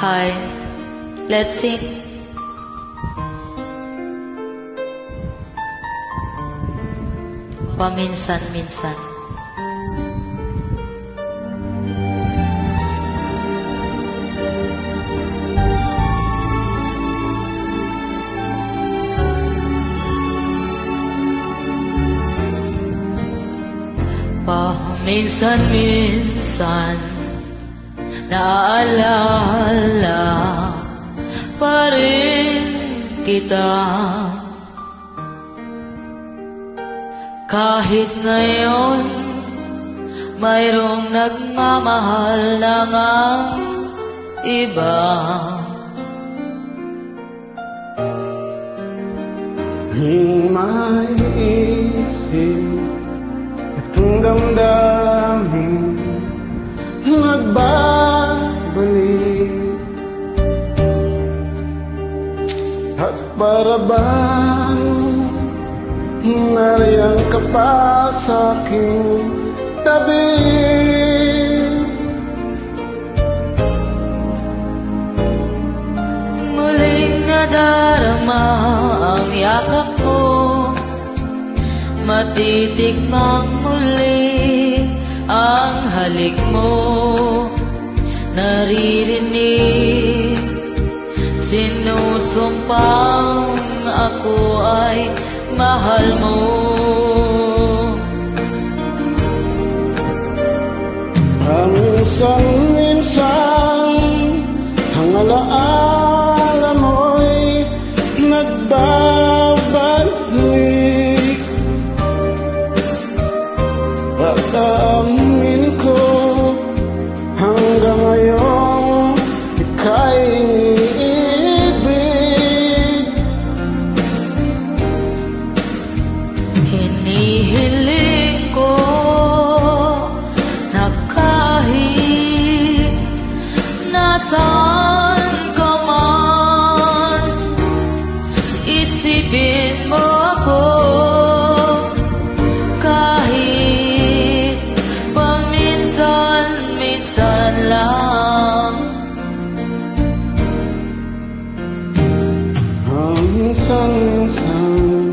Hi, let's sing. Paminsan-minsan. Paminsan-minsan naaalala pa rin kita. Kahit ngayon mayroong nagmamahal na ngang iba. May isip itong damdamin nagbabalik, at para bang nariyan ka pa sa'king tabi. Muling nadarama ang yakap mo, matitikmang muli ang halik mo. Naririnig, sinusumpang ako ay mahal mo. Paminsan-minsan ang alaala mo'y nagbabalik, at aamin ko hanggang ngayon ika'y iniibig. Hinihiling ko na kahit nasaan ka man, isipin mo ako. Kahit paminsan-minsan lang. Minsan-minsan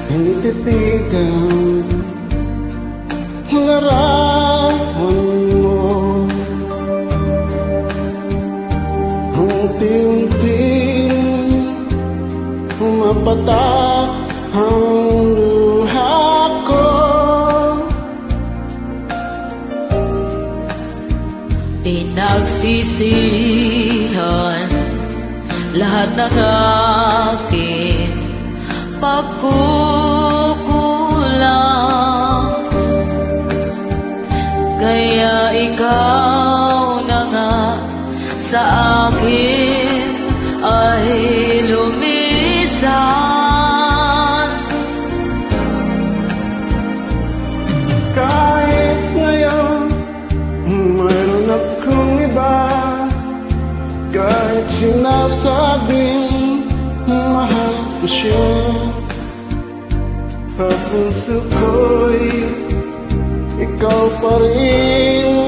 tinititigan larawan mo, unti-unting pumapatak ang luha ko. Pinagsisihan lahat ng aking pagkukulang, kaya ikaw na nga sa akin ay lumisan. Kahit ngayon mayroon akong iba, kahit sinasabing mahal ko siya, sa puso ko'y ikaw pa rin